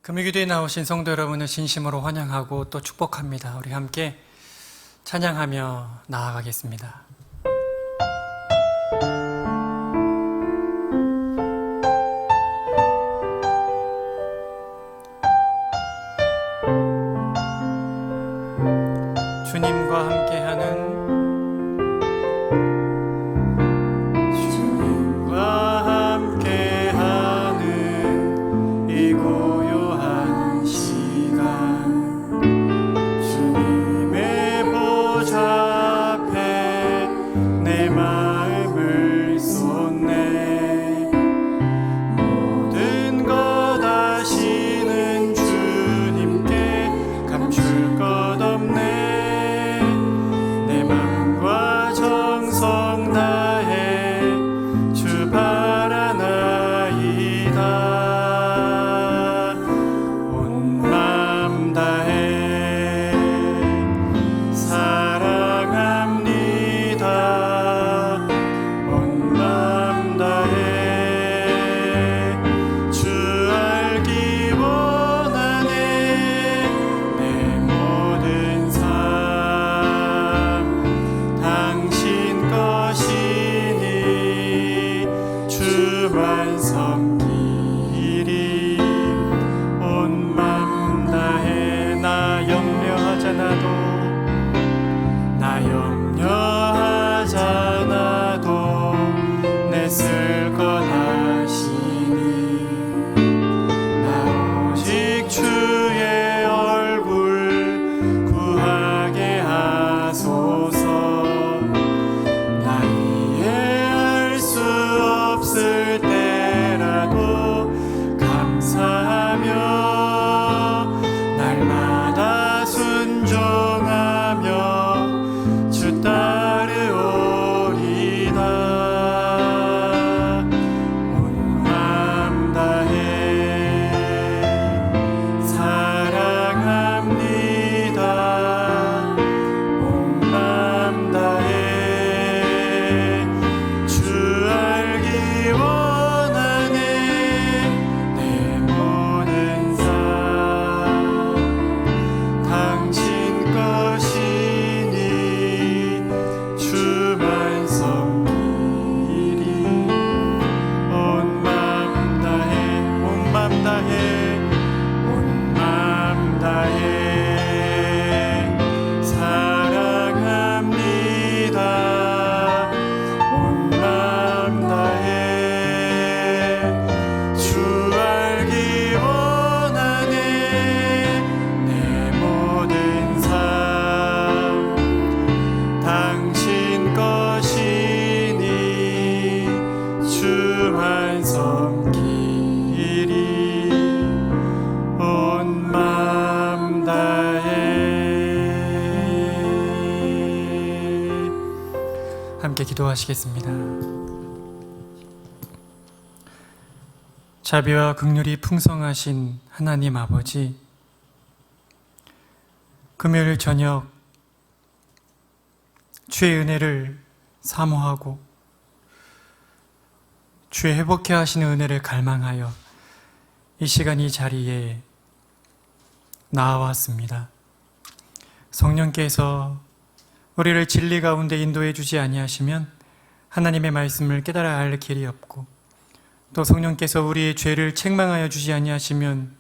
금요기도에 나오신 성도 여러분을 진심으로 환영하고 또 축복합니다. 우리 함께 찬양하며 나아가겠습니다. 주님과 함께하는 이 고요한 시간, 주님의 보좌 앞에 내 마음을 쏟네. 모든 것 아시는 주님께 감출 것 없네. 내 마음과 정성 다해 주 바라나이다. 쓸 것 하시니 나 오직 주의 얼굴 구하게 하소서. 나 이해할 수 없을 때라도 감사하며 날마다 순종하며 주 따르오리다. 함께 기도하시겠습니다. 자비와 긍휼이 풍성하신 하나님 아버지, 금요일 저녁 주의 은혜를 사모하고 주의 회복케 하시는 은혜를 갈망하여 이 시간 이 자리에 나아왔습니다. 성령께서 우리를 진리 가운데 인도해 주지 아니하시면 하나님의 말씀을 깨달아 알 길이 없고, 또 성령께서 우리의 죄를 책망하여 주지 아니하시면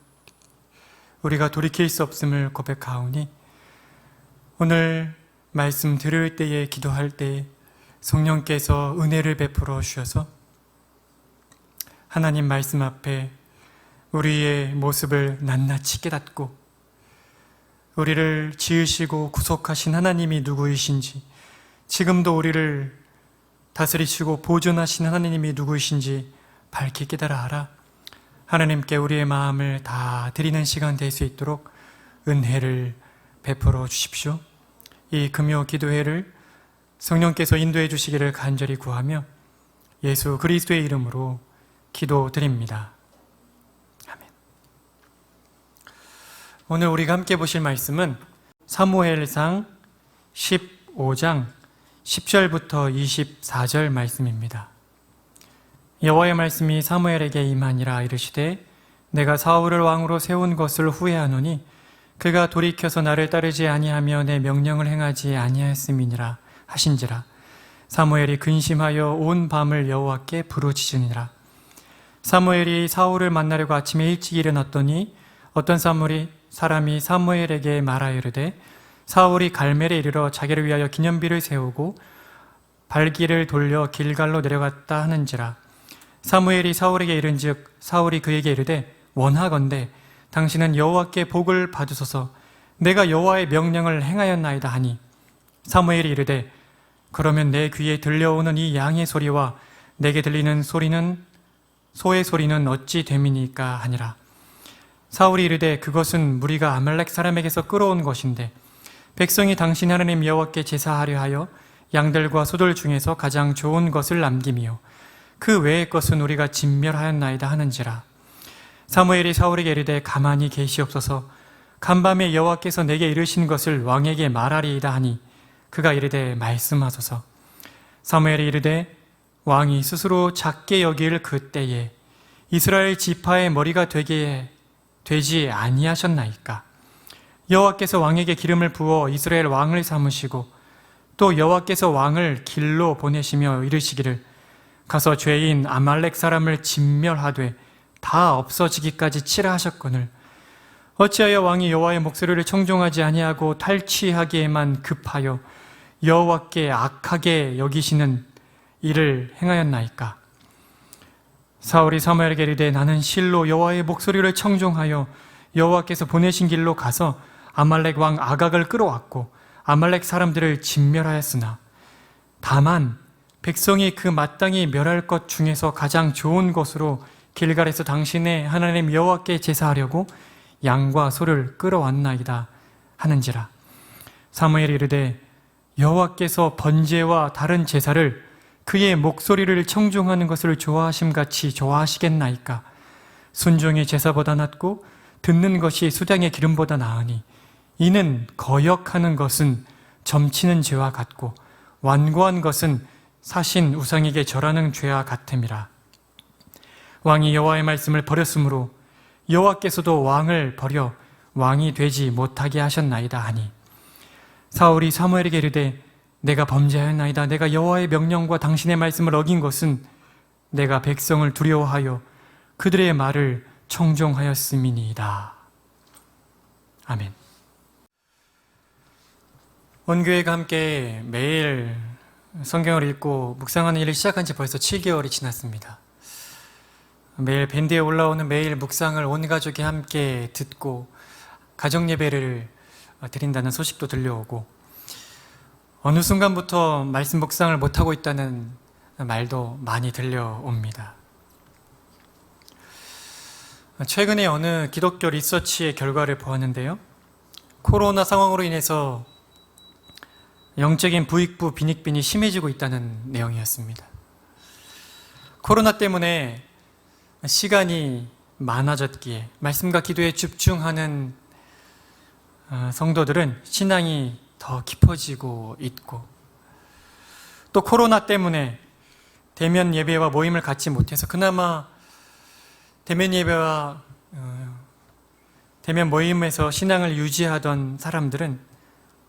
우리가 돌이킬 수 없음을 고백하오니, 오늘 말씀 들을 때에, 기도할 때에 성령께서 은혜를 베풀어 주셔서 하나님 말씀 앞에 우리의 모습을 낱낱이 깨닫고, 우리를 지으시고 구속하신 하나님이 누구이신지, 지금도 우리를 다스리시고 보존하신 하나님이 누구이신지 밝히 깨달아 알아 하나님께 우리의 마음을 다 드리는 시간 될 수 있도록 은혜를 베풀어 주십시오. 이 금요 기도회를 성령께서 인도해 주시기를 간절히 구하며 예수 그리스도의 이름으로 기도드립니다. 오늘 우리가 함께 보실 말씀은 사무엘상 15장 10절부터 24절 말씀입니다. 여호와의 말씀이 사무엘에게 임하니라. 이르시되 내가 사울을 왕으로 세운 것을 후회하노니 그가 돌이켜서 나를 따르지 아니하며 내 명령을 행하지 아니하였음이니라 하신지라. 사무엘이 근심하여 온 밤을 여호와께 부르짖으니라. 사무엘이 사울을 만나려고 아침에 일찍 일어났더니 어떤 사람이 사무엘에게 말하여 이르되 사울이 갈멜에 이르러 자기를 위하여 기념비를 세우고 발길을 돌려 길갈로 내려갔다 하는지라. 사무엘이 사울에게 이른즉 사울이 그에게 이르되 원하건대 당신은 여호와께 복을 받으소서. 내가 여호와의 명령을 행하였나이다 하니 사무엘이 이르되 그러면 내 귀에 들려오는 이 양의 소리와 내게 들리는 소의 소리는 어찌 됨이니까 하니라. 사울이 이르되 그것은 무리가 아말렉 사람에게서 끌어온 것인데 백성이 당신 하나님 여호와께 제사하려 하여 양들과 소들 중에서 가장 좋은 것을 남김이요 그 외의 것은 우리가 진멸하였나이다 하는지라. 사무엘이 사울에게 이르되 가만히 계시옵소서. 간밤에 여호와께서 내게 이르신 것을 왕에게 말하리이다 하니 그가 이르되 말씀하소서. 사무엘이 이르되 왕이 스스로 작게 여길 그때에 이스라엘 지파의 머리가 되지 아니하셨나이까. 여호와께서 왕에게 기름을 부어 이스라엘 왕을 삼으시고 또 여호와께서 왕을 길로 보내시며 이르시기를 가서 죄인 아말렉 사람을 진멸하되 다 없어지기까지 치라 하셨거늘 어찌하여 왕이 여호와의 목소리를 청종하지 아니하고 탈취하기에만 급하여 여호와께 악하게 여기시는 일을 행하였나이까. 사울이 사무엘에게 이르되 나는 실로 여호와의 목소리를 청종하여 여호와께서 보내신 길로 가서 아말렉 왕 아각을 끌어왔고 아말렉 사람들을 진멸하였으나 다만 백성이 그 마땅히 멸할 것 중에서 가장 좋은 것으로 길갈에서 당신의 하나님 여호와께 제사하려고 양과 소를 끌어왔나이다 하는지라. 사무엘이 이르되 여호와께서 번제와 다른 제사를 그의 목소리를 청종하는 것을 좋아하심같이 좋아하시겠나이까. 순종의 제사보다 낫고 듣는 것이 수량의 기름보다 나으니 이는 거역하는 것은 점치는 죄와 같고 완고한 것은 사신 우상에게 절하는 죄와 같음이라. 왕이 여호와의 말씀을 버렸으므로 여호와께서도 왕을 버려 왕이 되지 못하게 하셨나이다 하니 사울이 사무엘에게 이르되 내가 범죄하였나이다. 내가 여호와의 명령과 당신의 말씀을 어긴 것은 내가 백성을 두려워하여 그들의 말을 청종하였음이니이다. 아멘. 온교회가 함께 매일 성경을 읽고 묵상하는 일을 시작한 지 벌써 7개월이 지났습니다. 매일 밴드에 올라오는 매일 묵상을 온 가족이 함께 듣고 가정 예배를 드린다는 소식도 들려오고 어느 순간부터 말씀 묵상을 못하고 있다는 말도 많이 들려옵니다. 최근에 어느 기독교 리서치의 결과를 보았는데요. 코로나 상황으로 인해서 영적인 부익부 빈익빈이 심해지고 있다는 내용이었습니다. 코로나 때문에 시간이 많아졌기에 말씀과 기도에 집중하는 성도들은 신앙이 더 깊어지고 있고 또 코로나 때문에 대면 예배와 모임을 갖지 못해서 그나마 대면 예배와 대면 모임에서 신앙을 유지하던 사람들은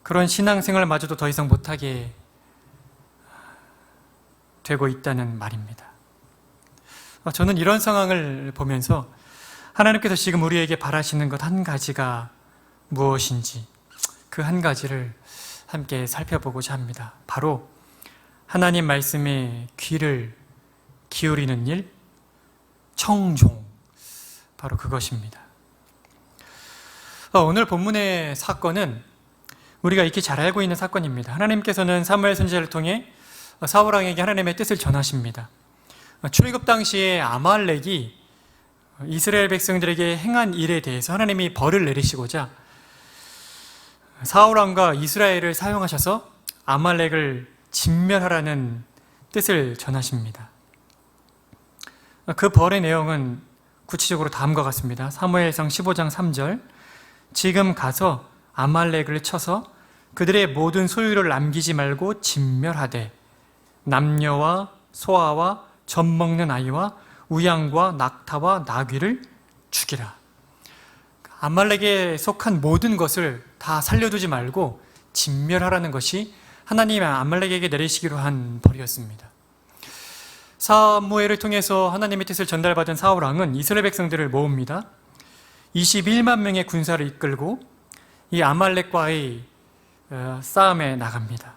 그런 신앙생활마저도 더 이상 못하게 되고 있다는 말입니다. 저는 이런 상황을 보면서 하나님께서 지금 우리에게 바라시는 것 한 가지가 무엇인지 그 한 가지를 함께 살펴보고자 합니다. 바로 하나님 말씀에 귀를 기울이는 일, 청종, 바로 그것입니다. 오늘 본문의 사건은 우리가 익히 잘 알고 있는 사건입니다. 하나님께서는 사무엘 선지자를 통해 사울 왕에게 하나님의 뜻을 전하십니다. 출애굽 당시에 아말렉이 이스라엘 백성들에게 행한 일에 대해서 하나님이 벌을 내리시고자 사울 왕과 이스라엘을 사용하셔서 아말렉을 진멸하라는 뜻을 전하십니다. 그 벌의 내용은 구체적으로 다음과 같습니다. 사무엘상 15장 3절 지금 가서 아말렉을 쳐서 그들의 모든 소유를 남기지 말고 진멸하되 남녀와 소아와 젖 먹는 아이와 우양과 낙타와 나귀를 죽이라. 아말렉에 속한 모든 것을 다 살려두지 말고 진멸하라는 것이 하나님이 아말렉에게 내리시기로 한 벌이었습니다. 사무엘을 통해서 하나님의 뜻을 전달받은 사울 왕은 이스라엘 백성들을 모읍니다. 21만 명의 군사를 이끌고 이 아말렉과의 싸움에 나갑니다.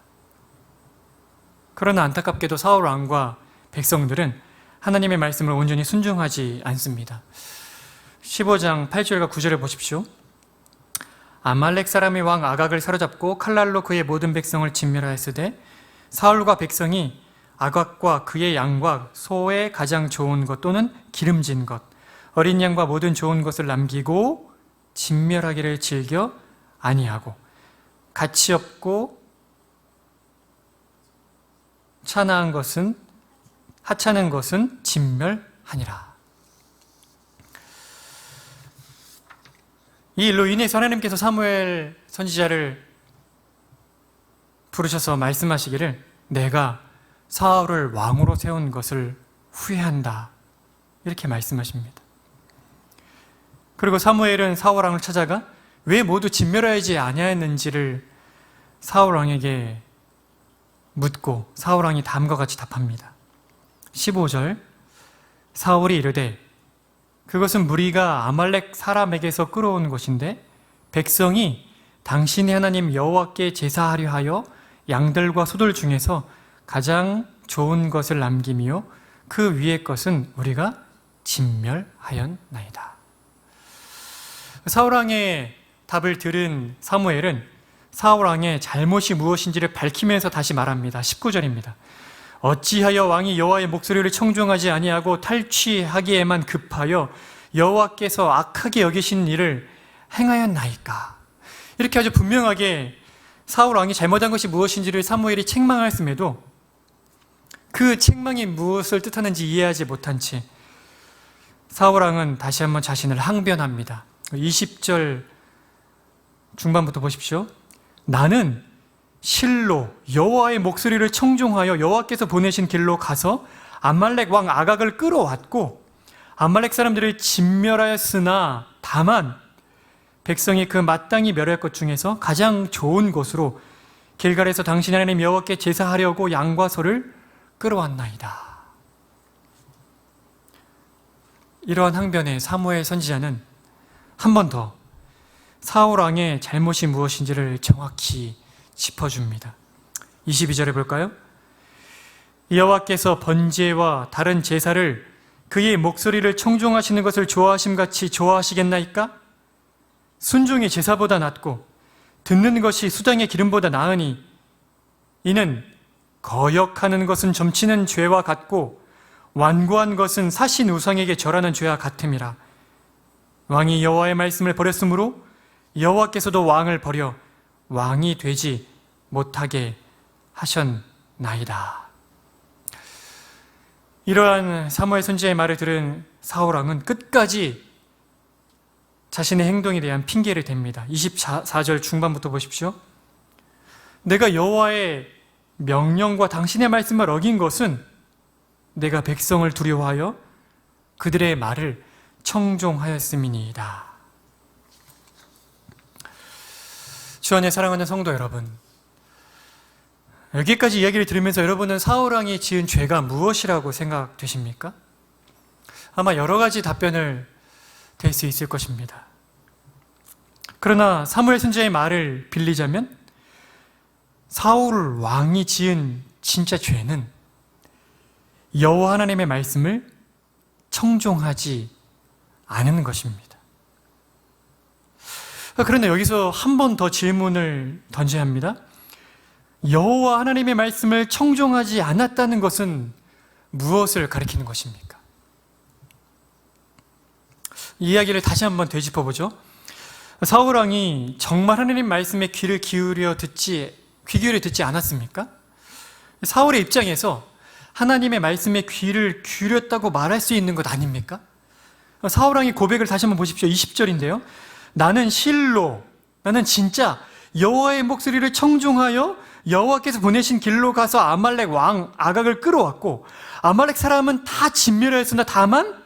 그러나 안타깝게도 사울 왕과 백성들은 하나님의 말씀을 온전히 순종하지 않습니다. 15장 8절과 9절을 보십시오. 아말렉 사람의 왕 아각을 사로잡고 칼날로 그의 모든 백성을 진멸하였으되 사울과 백성이 아각과 그의 양과 소의 가장 좋은 것 또는 기름진 것 어린 양과 모든 좋은 것을 남기고 진멸하기를 즐겨 아니하고 가치 없고 하찮은 것은 진멸하니라. 이 일로 인해서 하나님께서 사무엘 선지자를 부르셔서 말씀하시기를 내가 사울을 왕으로 세운 것을 후회한다 이렇게 말씀하십니다. 그리고 사무엘은 사울 왕을 찾아가 왜 모두 진멸하지 아니하였는지를 사울 왕에게 묻고 사울 왕이 다음과 같이 답합니다. 15절 사울이 이르되 그것은 무리가 아말렉 사람에게서 끌어온 것인데 백성이 당신의 하나님 여호와께 제사하려 하여 양들과 소들 중에서 가장 좋은 것을 남기며 그 위의 것은 우리가 진멸하였나이다. 사울왕의 답을 들은 사무엘은 사울왕의 잘못이 무엇인지를 밝히면서 다시 말합니다. 19절입니다. 어찌하여 왕이 여호와의 목소리를 청종하지 아니하고 탈취하기에만 급하여 여호와께서 악하게 여기신 일을 행하였나이까. 이렇게 아주 분명하게 사울왕이 잘못한 것이 무엇인지를 사무엘이 책망하였음에도 그 책망이 무엇을 뜻하는지 이해하지 못한 채 사울왕은 다시 한번 자신을 항변합니다. 20절 중반부터 보십시오. 나는 실로 여호와의 목소리를 청종하여 여호와께서 보내신 길로 가서 아말렉 왕 아각을 끌어왔고 아말렉 사람들을 진멸하였으나 다만 백성이 그 마땅히 멸할 것 중에서 가장 좋은 곳으로 길갈에서 당신 하나님 여호와께 제사하려고 양과 소를 끌어왔나이다. 이러한 항변에 사무엘 선지자는 한 번 더 사울 왕의 잘못이 무엇인지를 정확히 짚어줍니다. 22절에 볼까요? 여호와께서 번제와 다른 제사를 그의 목소리를 청종하시는 것을 좋아하심같이 좋아하시겠나이까? 순종이 제사보다 낫고 듣는 것이 수장의 기름보다 나으니 이는 거역하는 것은 점치는 죄와 같고 완고한 것은 사신 우상에게 절하는 죄와 같음이라. 왕이 여호와의 말씀을 버렸으므로 여호와께서도 왕을 버려 왕이 되지 못하게 하셨나이다. 이러한 사무엘 선지자의 말을 들은 사울 왕은 끝까지 자신의 행동에 대한 핑계를 댑니다. 24절 중반부터 보십시오. 내가 여호와의 명령과 당신의 말씀을 어긴 것은 내가 백성을 두려워하여 그들의 말을 청종하였음이니이다. 주 안에 사랑하는 성도 여러분, 여기까지 이야기를 들으면서 여러분은 사울왕이 지은 죄가 무엇이라고 생각되십니까? 아마 여러 가지 답변을 될 수 있을 것입니다. 그러나 사무엘 선지자의 말을 빌리자면 사울 왕이 지은 진짜 죄는 여호와 하나님의 말씀을 청종하지 않은 것입니다. 그런데 여기서 한 번 더 질문을 던져야 합니다. 여호와 하나님의 말씀을 청종하지 않았다는 것은 무엇을 가리키는 것입니까? 이 이야기를 다시 한번 되짚어보죠. 사울 왕이 정말 하나님 말씀에 귀 기울여 듣지 않았습니까? 사울의 입장에서 하나님의 말씀에 귀를 기울였다고 말할 수 있는 것 아닙니까? 사울 왕의 고백을 다시 한번 보십시오. 20절인데요. 나는 실로, 나는 진짜 여호와의 목소리를 청종하여 여호와께서 보내신 길로 가서 아말렉 왕 아각을 끌어왔고 아말렉 사람은 다 진멸하였으나 다만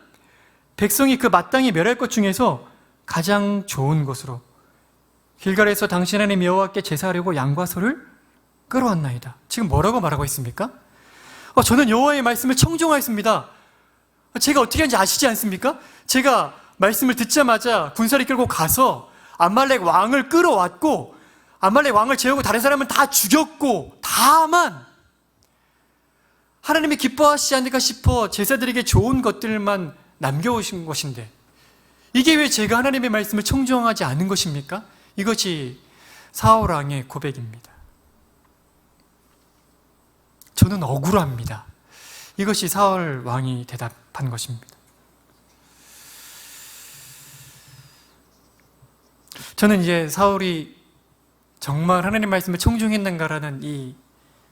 백성이 그 마땅히 멸할 것 중에서 가장 좋은 것으로 길갈에서 당신 하나님 여호와께 제사하려고 양과 소를 끌어왔나이다. 지금 뭐라고 말하고 있습니까? 저는 여호와의 말씀을 청종하였습니다. 제가 어떻게 하는지 아시지 않습니까? 제가 말씀을 듣자마자 군사를 끌고 가서 아말렉 왕을 끌어왔고 아말렉 왕을 재우고 다른 사람은 다 죽였고, 다만 하나님이 기뻐하시지 않을까 싶어 제사들에게 좋은 것들만 남겨오신 것인데, 이게 왜 제가 하나님의 말씀을 청종하지 않은 것입니까? 이것이 사울 왕의 고백입니다. 저는 억울합니다. 이것이 사울 왕이 대답한 것입니다. 저는 이제 사울이 정말 하나님 말씀을 청종했는가라는 이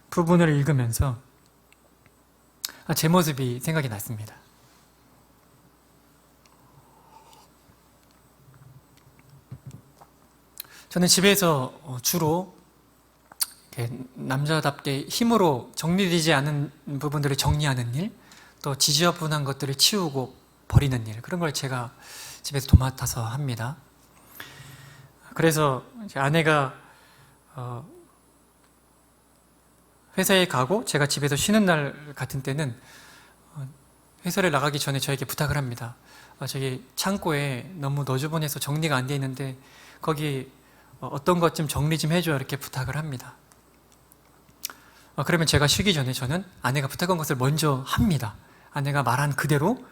부분을 읽으면서 제 모습이 생각이 났습니다. 저는 집에서 주로 남자답게 힘으로 정리되지 않은 부분들을 정리하는 일, 또 지저분한 것들을 치우고 버리는 일, 그런 걸 제가 집에서 도맡아서 합니다. 그래서 아내가 회사에 가고 제가 집에서 쉬는 날 같은 때는 회사를 나가기 전에 저에게 부탁을 합니다. 저기 창고에 너무 너저분해서 정리가 안 돼 있는데 거기 어떤 것 좀 정리 좀 해줘, 이렇게 부탁을 합니다. 그러면 제가 쉬기 전에 저는 아내가 부탁한 것을 먼저 합니다. 아내가 말한 그대로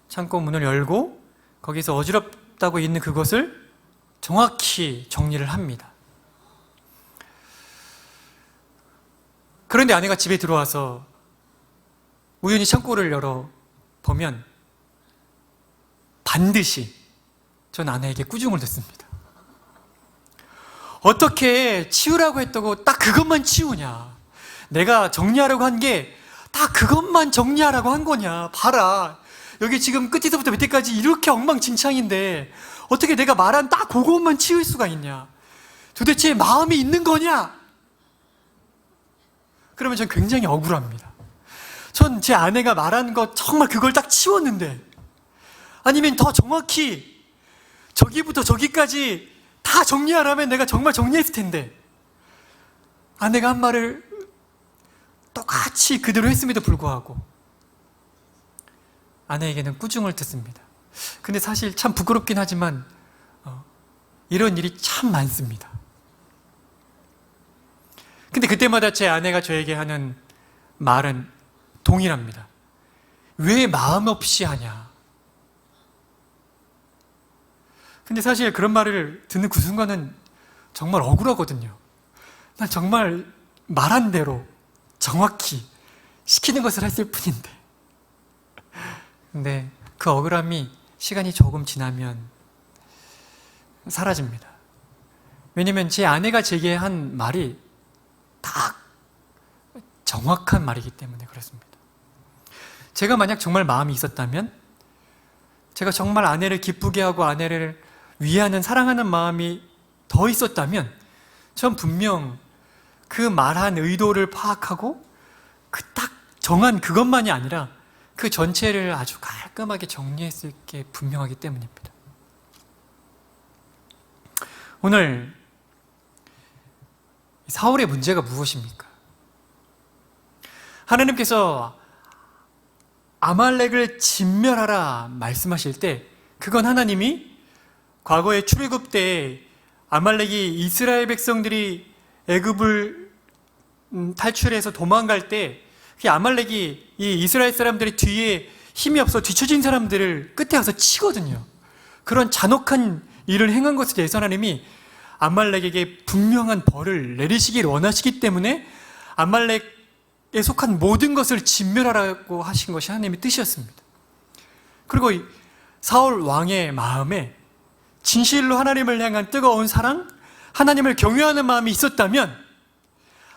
창고 문을 열고 거기서 어지럽다고 있는 그것을 정확히 정리를 합니다. 그런데 아내가 집에 들어와서 우연히 창고를 열어보면 반드시 전 아내에게 꾸중을 듣습니다. 어떻게 치우라고 했다고 딱 그것만 치우냐? 내가 정리하라고 한 게 딱 그것만 정리하라고 한 거냐? 봐라, 여기 지금 끝에서부터 밑에까지 이렇게 엉망진창인데 어떻게 내가 말한 딱 그것만 치울 수가 있냐? 도대체 마음이 있는 거냐? 그러면 전 굉장히 억울합니다. 전 제 아내가 말한 것 정말 그걸 딱 치웠는데, 아니면 더 정확히 저기부터 저기까지 다 정리하라면 내가 정말 정리했을 텐데, 아내가 한 말을 똑같이 그대로 했음에도 불구하고 아내에게는 꾸중을 듣습니다. 근데 사실 참 부끄럽긴 하지만 이런 일이 참 많습니다. 근데 그때마다 제 아내가 저에게 하는 말은 동일합니다. 왜 마음 없이 하냐? 근데 사실 그런 말을 듣는 그 순간은 정말 억울하거든요. 난 정말 말한 대로 정확히 시키는 것을 했을 뿐인데. 근데 그 억울함이 시간이 조금 지나면 사라집니다. 왜냐면 제 아내가 제게 한 말이 딱 정확한 말이기 때문에 그렇습니다. 제가 만약 정말 마음이 있었다면, 제가 정말 아내를 기쁘게 하고 아내를 위하는 사랑하는 마음이 더 있었다면, 전 분명 그 말한 의도를 파악하고 그 딱 정한 그것만이 아니라 그 전체를 아주 깔끔하게 정리했을 게 분명하기 때문입니다. 오늘 사울의 문제가 무엇입니까? 하나님께서 아말렉을 진멸하라 말씀하실 때, 그건 하나님이 과거에 출애굽 때 아말렉이 이스라엘 백성들이 애굽을 탈출해서 도망갈 때 그 아말렉이 이 이스라엘 사람들이 뒤에 힘이 없어 뒤처진 사람들을 끝에 가서 치거든요. 그런 잔혹한 일을 행한 것에 대해서 하나님이 아말렉에게 분명한 벌을 내리시길 원하시기 때문에 아말렉에 속한 모든 것을 진멸하라고 하신 것이 하나님의 뜻이었습니다. 그리고 사울 왕의 마음에 진실로 하나님을 향한 뜨거운 사랑, 하나님을 경외하는 마음이 있었다면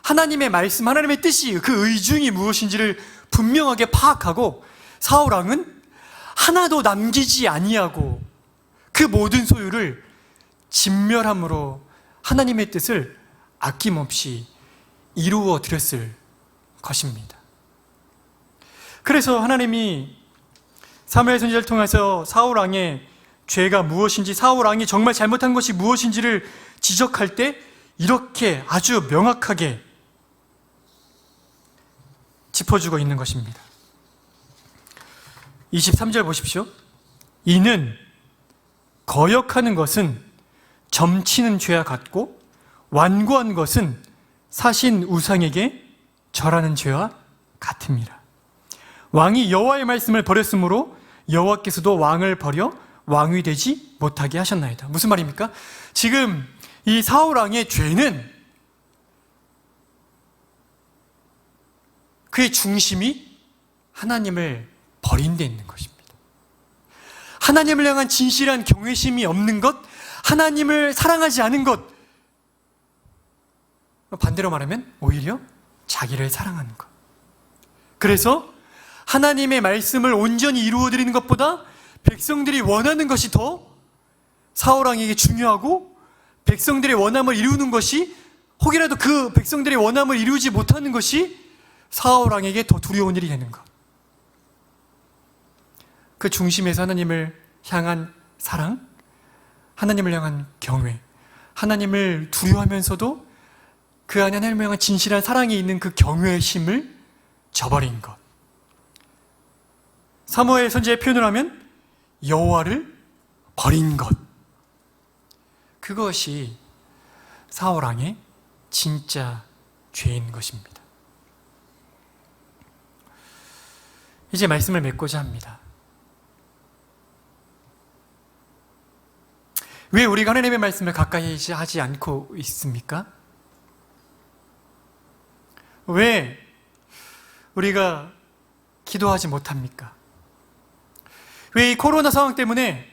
하나님의 말씀, 하나님의 뜻이, 그 의중이 무엇인지를 분명하게 파악하고 사울 왕은 하나도 남기지 아니하고 그 모든 소유를 진멸함으로 하나님의 뜻을 아낌없이 이루어 드렸을 것입니다. 그래서 하나님이 사무엘 선지자를 통해서 사울 왕의 죄가 무엇인지, 사울 왕이 정말 잘못한 것이 무엇인지를 지적할 때 이렇게 아주 명확하게 짚어주고 있는 것입니다. 23절 보십시오. 이는 거역하는 것은 점치는 죄와 같고 완고한 것은 사신 우상에게 절하는 죄와 같음이라. 왕이 여호와의 말씀을 버렸으므로 여호와께서도 왕을 버려 왕이 되지 못하게 하셨나이다. 무슨 말입니까? 지금 이 사울 왕의 죄는 그의 중심이 하나님을 버린 데 있는 것입니다. 하나님을 향한 진실한 경외심이 없는 것, 하나님을 사랑하지 않은 것, 반대로 말하면 오히려 자기를 사랑하는 것. 그래서 하나님의 말씀을 온전히 이루어드리는 것보다 백성들이 원하는 것이 더 사울 왕에게 중요하고, 백성들의 원함을 이루는 것이, 혹이라도 그 백성들의 원함을 이루지 못하는 것이 사울 왕에게 더 두려운 일이 되는 것. 그 중심에서 하나님을 향한 사랑, 하나님을 향한 경외, 하나님을 두려워하면서도 그 안에 하나님을 향한 진실한 사랑이 있는 그 경외심을 저버린 것. 사무엘 선지자의 표현을 하면 여호와를 버린 것. 그것이 사울 왕의 진짜 죄인 것입니다. 이제 말씀을 맺고자 합니다. 왜 우리가 하나님의 말씀을 가까이 하지 않고 있습니까? 왜 우리가 기도하지 못합니까? 왜 이 코로나 상황 때문에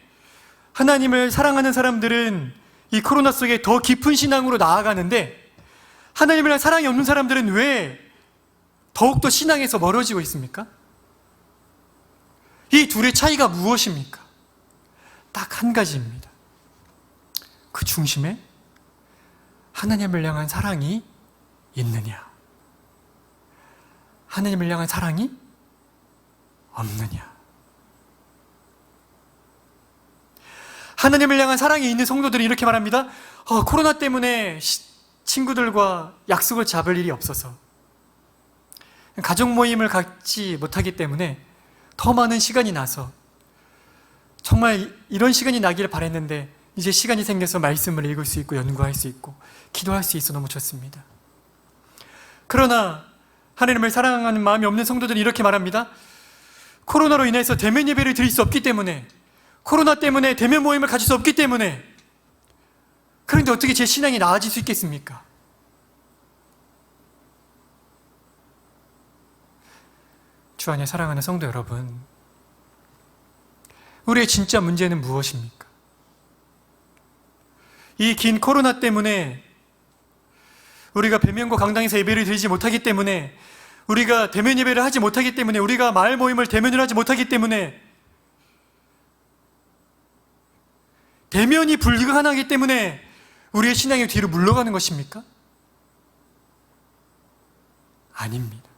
하나님을 사랑하는 사람들은 이 코로나 속에 더 깊은 신앙으로 나아가는데, 하나님을 사랑이 없는 사람들은 왜 더욱더 신앙에서 멀어지고 있습니까? 이 둘의 차이가 무엇입니까? 딱 한 가지입니다. 그 중심에 하나님을 향한 사랑이 있느냐, 하나님을 향한 사랑이 없느냐. 하나님을 향한 사랑이 있는 성도들은 이렇게 말합니다. 코로나 때문에 친구들과 약속을 잡을 일이 없어서, 가족 모임을 갖지 못하기 때문에 더 많은 시간이 나서, 정말 이런 시간이 나기를 바랬는데 이제 시간이 생겨서 말씀을 읽을 수 있고 연구할 수 있고 기도할 수 있어 너무 좋습니다. 그러나 하나님을 사랑하는 마음이 없는 성도들은 이렇게 말합니다. 코로나로 인해서 대면 예배를 드릴 수 없기 때문에, 코로나 때문에 대면 모임을 가질 수 없기 때문에, 그런데 어떻게 제 신앙이 나아질 수 있겠습니까? 주 안에 사랑하는 성도 여러분, 우리의 진짜 문제는 무엇입니까? 이 긴 코로나 때문에, 우리가 배명고 강당에서 예배를 드리지 못하기 때문에, 우리가 대면 예배를 하지 못하기 때문에, 우리가 마을 모임을 대면으로 하지 못하기 때문에, 대면이 불가능하기 때문에 우리의 신앙이 뒤로 물러가는 것입니까? 아닙니다.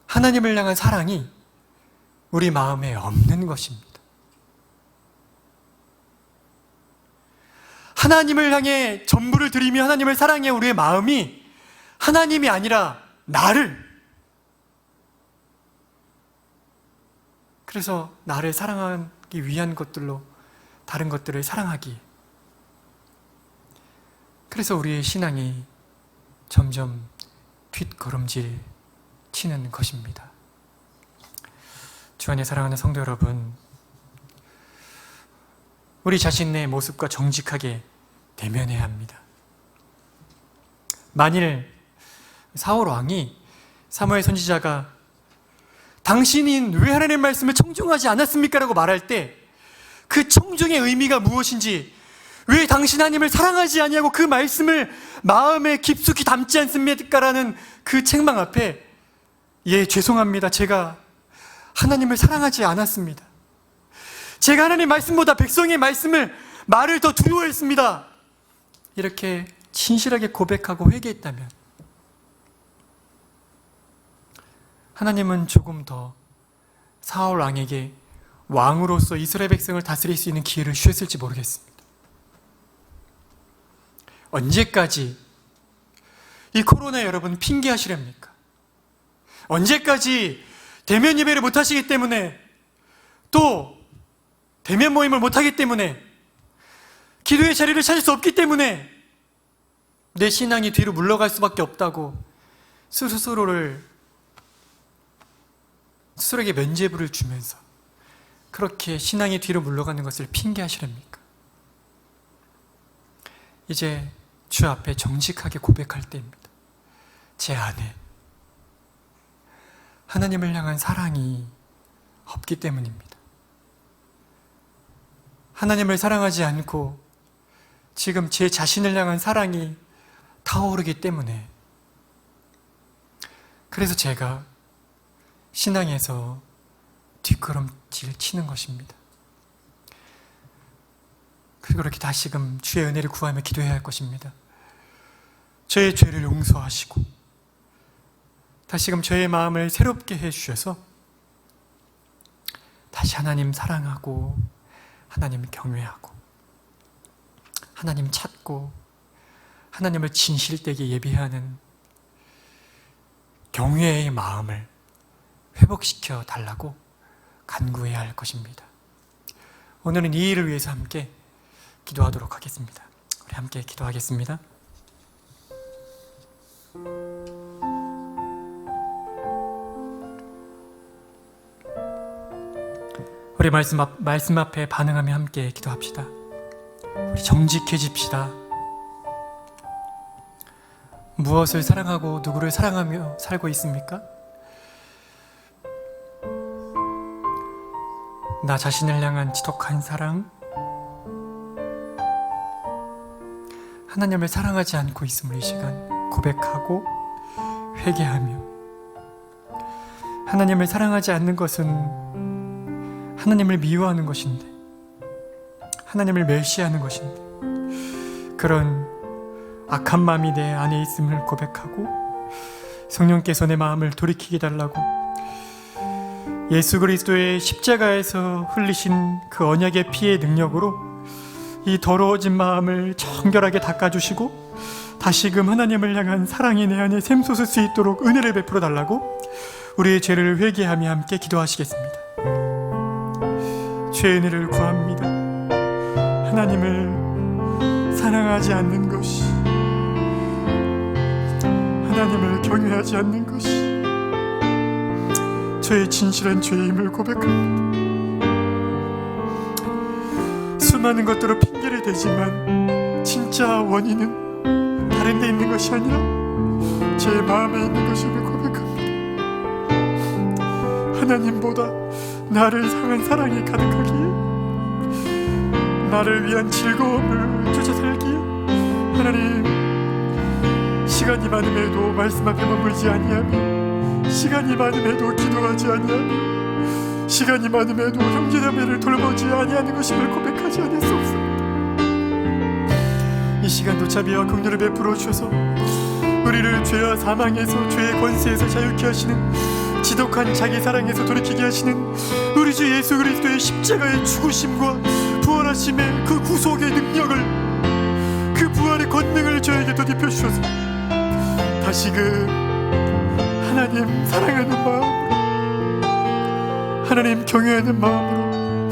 하나님을 향한 사랑이 우리 마음에 없는 것입니다. 하나님을 향해 전부를 드리며 하나님을 사랑해 우리의 마음이 하나님이 아니라 나를, 그래서 나를 사랑하기 위한 것들로 다른 것들을 사랑하기, 그래서 우리의 신앙이 점점 뒷걸음질 치는 것입니다. 주 안에 사랑하는 성도 여러분, 우리 자신의 모습과 정직하게 대면해야 합니다. 만일 사울 왕이 사무엘 선지자가 당신은 왜 하나님의 말씀을 청종하지 않았습니까? 라고 말할 때 그 청종의 의미가 무엇인지, 왜 당신 하나님을 사랑하지 아니하고 그 말씀을 마음에 깊숙이 담지 않습니까? 라는 그 책망 앞에, 예, 죄송합니다. 제가 하나님을 사랑하지 않았습니다. 제가 하나님 말씀보다 백성의 말을 더 두려워했습니다. 이렇게 진실하게 고백하고 회개했다면 하나님은 조금 더 사울 왕에게 왕으로서 이스라엘 백성을 다스릴 수 있는 기회를 주셨을지 모르겠습니다. 언제까지 이 코로나 여러분 핑계하시렵니까? 언제까지 대면 예배를 못하시기 때문에, 또 대면 모임을 못하기 때문에, 기도의 자리를 찾을 수 없기 때문에 내 신앙이 뒤로 물러갈 수밖에 없다고 스스로에게 면죄부를 주면서 그렇게 신앙이 뒤로 물러가는 것을 핑계하시렵니까? 이제 주 앞에 정직하게 고백할 때입니다. 제 안에 하나님을 향한 사랑이 없기 때문입니다. 하나님을 사랑하지 않고 지금 제 자신을 향한 사랑이 타오르기 때문에, 그래서 제가 신앙에서 뒷걸음질 치는 것입니다. 그리고 그렇게 다시금 주의 은혜를 구하며 기도해야 할 것입니다. 저의 죄를 용서하시고 다시금 저의 마음을 새롭게 해주셔서 다시 하나님 사랑하고 하나님 경외하고 하나님 찾고 하나님을 진실되게 예배하는 경외의 마음을 회복시켜 달라고 간구해야 할 것입니다. 오늘은 이 일을 위해서 함께 기도하도록 하겠습니다. 우리 함께 기도하겠습니다. 우리 말씀 앞에 반응하며 함께 기도합시다. 우리 정직해집시다. 무엇을 사랑하고 누구를 사랑하며 살고 있습니까? 나 자신을 향한 지독한 사랑, 하나님을 사랑하지 않고 있음을 이 시간 고백하고 회개하며, 하나님을 사랑하지 않는 것은 하나님을 미워하는 것인데, 하나님을 멸시하는 것인데, 그런 악한 마음이 내 안에 있음을 고백하고 성령께서 내 마음을 돌이키게 달라고, 예수 그리스도의 십자가에서 흘리신 그 언약의 피의 능력으로 이 더러워진 마음을 정결하게 닦아주시고 다시금 하나님을 향한 사랑이 내 안에 샘솟을 수 있도록 은혜를 베풀어 달라고 우리의 죄를 회개하며 함께 기도하시겠습니다. 죄의 은혜를 구합니다. 하나님을 사랑하지 않는 것이, 하나님을 경외하지 않는 것이 저의 진실한 죄임을 고백합니다. 수많은 것들로 핑계를 대지만 진짜 원인은 다른 데 있는 것이 아니라 제 마음에 있는 것임을 고백합니다. 하나님보다 나를 향한 사랑이 가득하기에, 나를 위한 즐거움을 쫓아 살기에, 하나님, 시간이 많음에도 말씀 앞에 머물지 아니하며, 시간이 많음에도 기도하지 아니하며, 시간이 많음에도 형제자매를 돌보지 아니하는 것임을 고백하지 않을 수 없습니다. 이 시간도 자비와 긍휼을 베풀어 주셔서 우리를 죄와 사망에서, 죄의 권세에서 자유케 하시는, 지독한 자기 사랑에서 돌이키게 하시는 우리 주 예수 그리스도의 십자가의 죽으심과 부활하심의 그 구속의 능력을, 그 부활의 권능을 저에게 덧입혀 주셔서 다시금 하나님 사랑하는 마음으로, 하나님 경외하는 마음으로,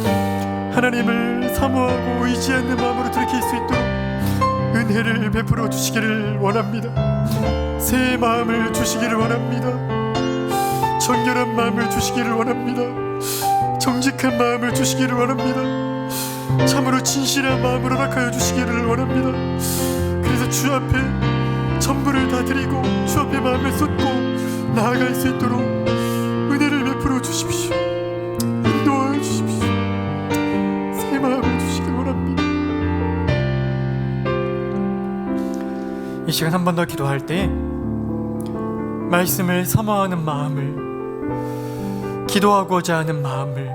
하나님을 사모하고 의지하는 마음으로 돌이킬 수 있도록 은혜를 베풀어 주시기를 원합니다. 새 마음을 주시기를 원합니다. 정결한 마음을 주시기를 원합니다. 정직한 마음을 주시기를 원합니다. 참으로 진실한 마음으로 허락하여 주시기를 원합니다. 그래서 주 앞에 전부를 다 드리고 주 앞에 마음을 쏟고 나아갈 수 있도록 은혜를 베풀어 주십시오. 인도하여 주십시오. 새 마음을 주시길 원합니다. 이 시간 한 번 더 기도할 때 말씀을 사모하는 마음을, 기도하고자 하는 마음을,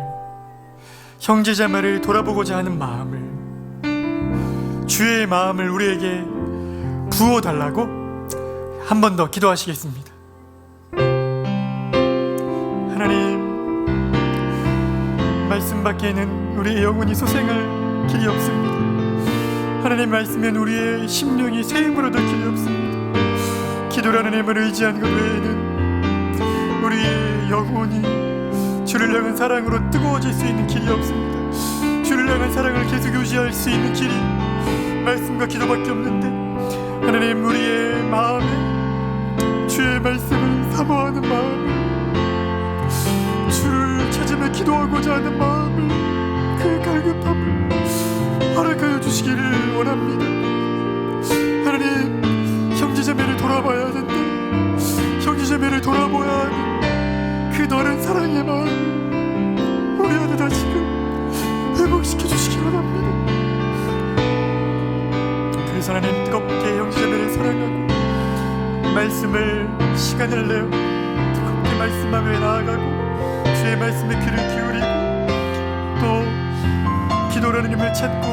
형제자매를 돌아보고자 하는 마음을, 주의 마음을 우리에게 부어달라고 한 번 더 기도하시겠습니다. 말씀 밖에는 우리의 영혼이 소생할 길이 없습니다. 하나님 말씀엔 우리의 심령이 새 힘을 얻을 길이 없습니다. 기도라는 힘을 의지한 것 외에는 우리의 영혼이 주를 향한 사랑으로 뜨거워질 수 있는 길이 없습니다. 주를 향한 사랑을 계속 유지할 수 있는 길이 말씀과 기도밖에 없는데, 하나님 우리의 마음에 주의 말씀을 사모하는 마음을, 주를 찾으며 기도하고자 하는 마음을, 그 갈급함을 허락하여 주시기를 원합니다. 하나님, 형제자매를 돌아봐야 하는데 형제자매를 돌아보아야 하는 그 너른 사랑의 마음을 우리 안에 다시금 회복시켜 주시기 원합니다. 그래서 하나님, 뜨겁게 형제자매를 사랑하고 말씀을 시간을 내어 뜨겁게 말씀 앞에 나아가고 주의 말씀에 귀를 기울이고 또 기도라는 힘을 찾고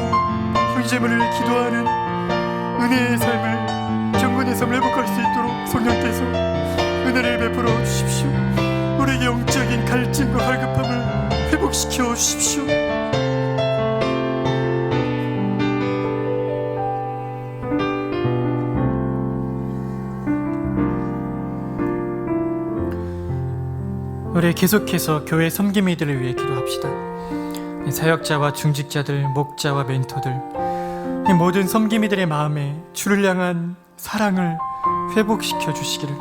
형제자매를 기도하는 은혜의 삶을, 경건의 삶을 회복할 수 있도록 성령께서 은혜를 베풀어 주십시오. 우리에게 영적인 갈증과 갈급함을 회복시켜 주십시오. 우리 계속해서 교회 섬김이들을 위해 기도합시다. 사역자와 중직자들, 목자와 멘토들, 이 모든 섬김이들의 마음에 주를 향한 사랑을 회복시켜 주시기를,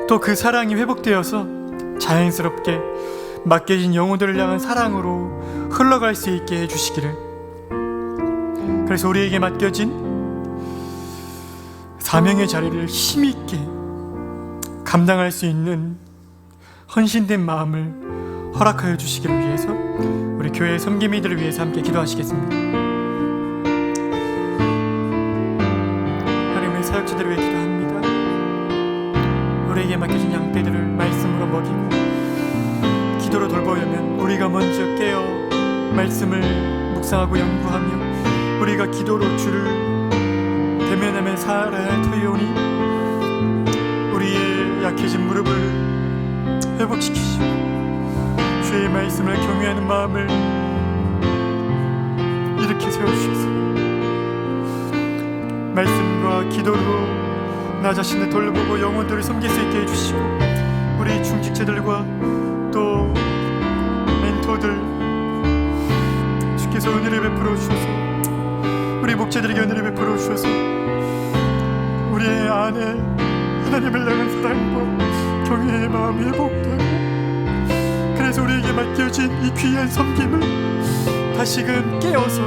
또 그 사랑이 회복되어서 자연스럽게 맡겨진 영혼들을 향한 사랑으로 흘러갈 수 있게 해주시기를. 그래서 우리에게 맡겨진 사명의 자리를 힘있게 감당할 수 있는 헌신된 마음을 허락하여 주시기를 위해서 우리 교회의 섬김이들을 위해서 함께 기도하시겠습니다. 하나님의 사역자들을 위해 기도합니다. 우리에게 맡겨진 양떼들을 말씀으로 먹이고 기도로 돌보려면 우리가 먼저 깨어 말씀을 묵상하고 연구하며 우리가 기도로 주를 대면하며 살아야 할 터이오니 우리의 약해진 무릎을 회복시키시고 주의 말씀을 경외하는 마음을 일으켜 세워주셔서 말씀과 기도로 나 자신을 돌보고 영혼들을 섬길 수 있게 해주시고, 우리 중직자들과 또 멘토들 주께서 은혜를 베풀어 주셔서, 우리 목자들에게 은혜를 베풀어 주셔서 우리의 안에 하나님을 향한 사랑과 경외의 마음이 회복되고, 그래서 우리에게 맡겨진 이 귀한 섬김을 다시금 깨어서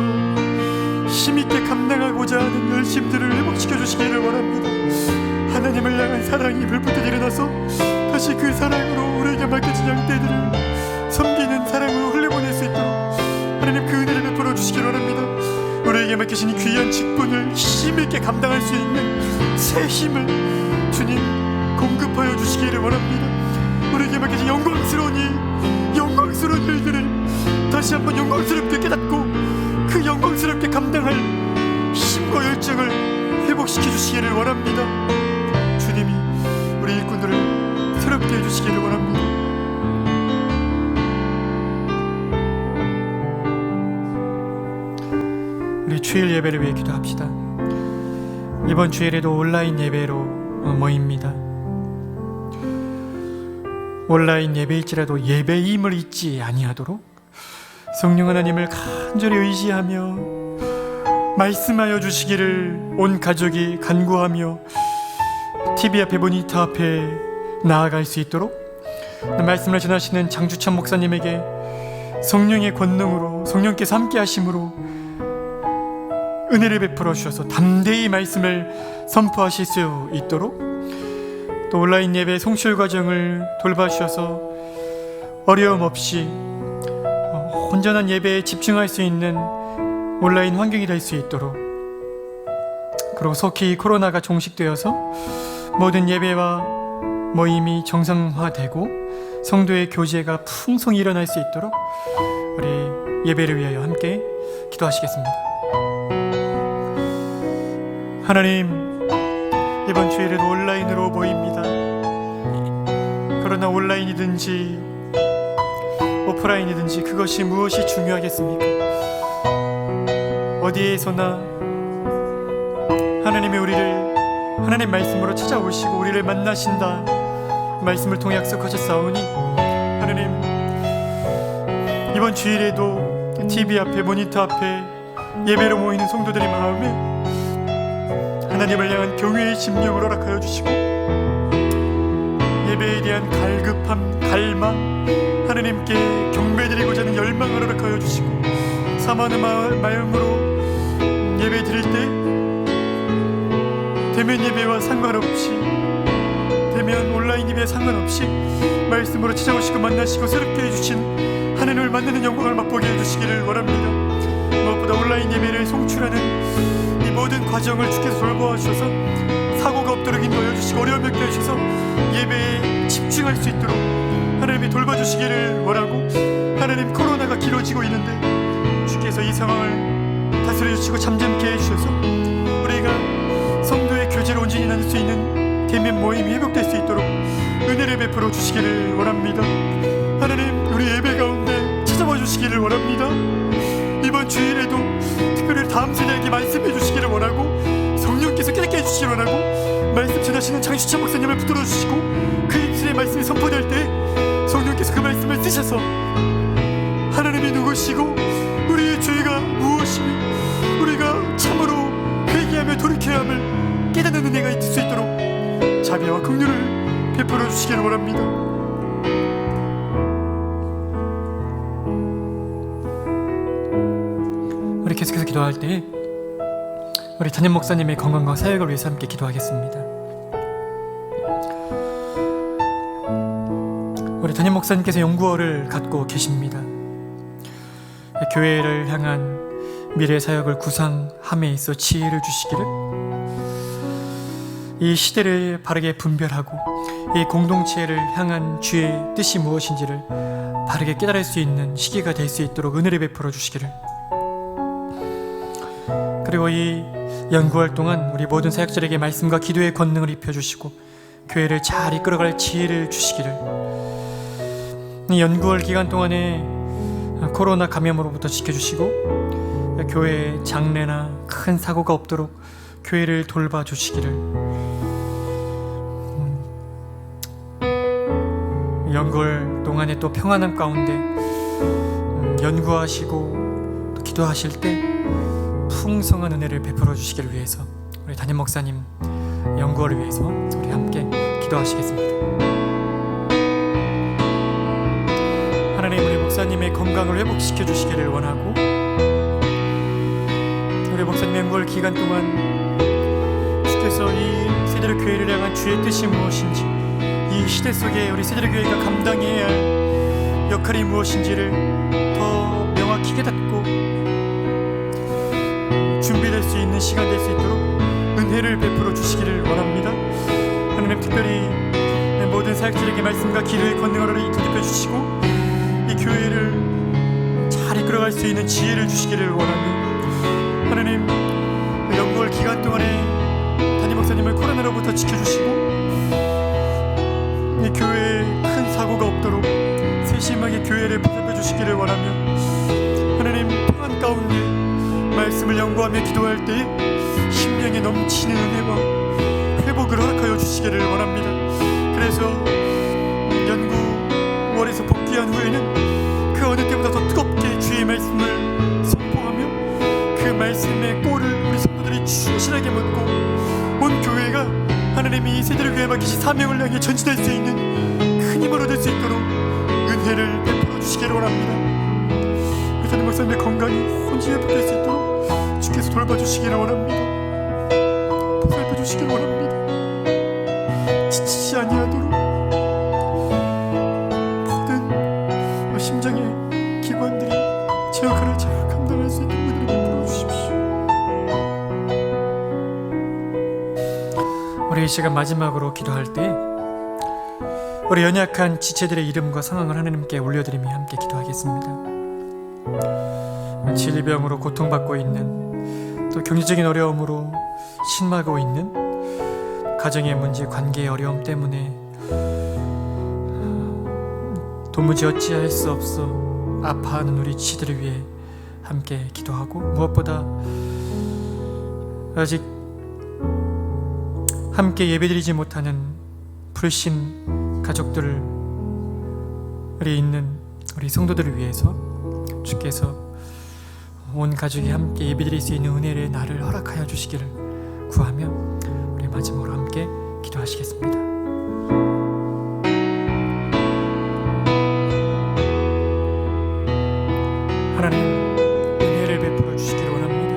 힘있게 감당하고자 하는 열심들을 회복시켜 주시기를 원합니다. 하나님을 향한 사랑이 불붙어 일어나서 다시 그 사랑으로 우리에게 맡겨진 양떼들을 섬기는 사랑으로 흘려보낼 수 있도록 하나님 그 은혜를 베풀어 주시기를 원합니다. 우리에게 맡겨진 이 귀한 직분을 힘있게 감당할 수 있는 새 힘을 주님 공급하여 주시기를 원합니다. 우리에게 맡겨진 영광스러운 일들을 다시 한번 영광스럽게 깨닫고 그 영광스럽게 감당할 힘과 열정을 회복시켜 주시기를 원합니다. 주님이 우리 일꾼들을 새롭게 해주시기를 원합니다. 우리 주일 예배를 위해 기도합시다. 이번 주일에도 온라인 예배로 모입니다. 온라인 예배일지라도 예배의 힘을 잊지 아니하도록 성령 하나님을 간절히 의지하며 말씀하여 주시기를 온 가족이 간구하며 TV 앞에 모니터 앞에 나아갈 수 있도록 말씀을 전하시는 장주천 목사님에게 성령의 권능으로, 성령께서 함께 하심으로 은혜를 베풀어 주셔서 담대히 말씀을 선포하실 수 있도록, 또 온라인 예배 송출 과정을 돌봐주셔서 어려움 없이 온전한 예배에 집중할 수 있는 온라인 환경이 될 수 있도록, 그리고 속히 코로나가 종식되어서 모든 예배와 모임이 정상화되고 성도의 교제가 풍성히 일어날 수 있도록 우리 예배를 위하여 함께 기도하시겠습니다. 하나님, 이번 주일에도 온라인으로 모입니다. 그러나 온라인이든지 오프라인이든지 그것이 무엇이 중요하겠습니까? 어디에서나 하나님이 우리를 하나님 말씀으로 찾아오시고 우리를 만나신다 말씀을 통해 약속하셨사오니 하나님, 이번 주일에도 TV 앞에 모니터 앞에 예배로 모이는 성도들의 마음에 하나님을 향한 경외의 심령을 허락하여 주시고 예배에 대한 갈급함, 갈망, 하나님께 경배드리고자 하는 열망을 허락하여 주시고 사모하는 마음으로 예배 드릴 때 대면 예배와 상관없이, 대면 온라인 예배와 상관없이 말씀으로 찾아오시고 만나시고 새롭게 해주신 하나님을 만나는 영광을 맛보게 해주시기를 원합니다. 무엇보다 온라인 예배를 송출하는 이 모든 과정을 주께서 돌보아 주셔서 사고가 없도록 인도하여 주시고 어려움 없게 해주셔서 예배에 집중할 수 있도록 하나님이 돌봐주시기를 원하고, 하나님 코로나가 길어지고 있는데 주께서 이 상황을 다스려 주시고 잠잠케 해주셔서 우리가 성도의 교제로 온전히 나눌 수 있는 대면 모임이 회복될 수 있도록 은혜를 베풀어 주시기를 원합니다. 하나님, 우리 예배 가운데 찾아와 주시기를 원합니다. 이번 주일에도 특별히 다음 세대에게 말씀해 주시기를 원하고, 성령께서 깨닫게 해주시기를 원하고, 말씀 전하시는 장시찬 목사님을 붙들어 주시고 그 입술에 말씀이 선포될 때 성령께서 그 말씀을 쓰셔서 하나님이 누구시고 우리의 죄가 무엇이며 우리가 참으로 회개하며 돌이켜야 함을 깨닫는 은혜가 있을 수 있도록 자비와 긍휼을 베풀어 주시기를 원합니다. 우리 계속해서 기도할 때 우리 담임 목사님의 건강과 사역을 위해서 함께 기도하겠습니다. 우리 담임 목사님께서 연구원을 갖고 계십니다. 교회를 향한 미래 사역을 구상함에 있어 지혜를 주시기를, 이 시대를 바르게 분별하고 이 공동체를 향한 주의 뜻이 무엇인지를 바르게 깨달을 수 있는 시기가 될 수 있도록 은혜를 베풀어 주시기를, 그리고 이 연구할 동안 우리 모든 사역자에게 말씀과 기도의 권능을 입혀주시고 교회를 잘 이끌어갈 지혜를 주시기를, 이 연구할 기간 동안에 코로나 감염으로부터 지켜주시고 교회에 장례나 큰 사고가 없도록 교회를 돌봐주시기를, 연구할 동안에 또 평안함 가운데 연구하시고 또 기도하실 때 풍성한 은혜를 베풀어 주시기를 위해서 우리 담임 목사님 연구를 위해서 우리 함께 기도하시겠습니다. 하나님, 우리 목사님의 건강을 회복시켜 주시기를 원하고, 우리 목사님 연구할 기간 동안 주께서 이 세대로 교회를 향한 주의 뜻이 무엇인지, 이 시대 속에 우리 세대로 교회가 감당해야 할 역할이 무엇인지를 더 명확히 깨닫고 준비될 수 있는 시간 될 수 있도록 은혜를 베풀어 주시기를 원합니다. 하나님, 특별히 모든 사역자에게 말씀과 기도의 권능을 덧입혀 주시고 이 교회를 잘 이끌어갈 수 있는 지혜를 주시기를 원하며, 하나님, 연구할 기간 동안에 담임 목사님을 코로나로부터 지켜주시고 이 교회에 큰 사고가 없도록 세심하게 교회를 보살펴 주시기를 원하며, 하나님, 평안 가운데 말씀을 연구하며 기도할 때 심령에 넘치는 은혜와 회복을 허락하여 주시기를 원합니다. 그래서 연구원에서 복귀한 후에는 그 어느 때보다 더 뜨겁게 주의 말씀을 선포하며 그 말씀의 꼴을 우리 성도들이 충실하게 묻고 온 교회가 하나님이 세대를 교회 맡기신 사명을 향해 전진할 수 있는 큰 힘을 얻을 수 있도록 은혜를 베풀어 주시기를 원합니다. 우리 담임 목사님의 건강이 혼지 회복될 수 있도록 주께서 돌봐주시기를 원합니다. 보살펴 주시기를 원합니다. 지치지 아니하도록 모든 심장의 기관들이 제 역할을 잘 감당할 수 있도록 은혜를 베풀어 주십시오. 우리 이 시간 마지막으로 기도할 때 우리 연약한 지체들의 이름과 상황을 하나님께 올려드리며 함께 기도하겠습니다. 질병으로 고통받고 있는, 또 경제적인 어려움으로 신음하고 있는, 가정의 문제, 관계의 어려움 때문에 도무지 어찌할 수 없어 아파하는 우리 지들을 위해 함께 기도하고, 무엇보다 아직 함께 예배드리지 못하는 불신 가족들이 있는 우리 성도들을 위해서 주께서 온 가족이 함께 예배드릴 수 있는 은혜의 날을 허락하여 주시기를 구하며 우리 마지막으로 함께 기도하시겠습니다. 하나님, 은혜를 베풀어 주시기를 원합니다.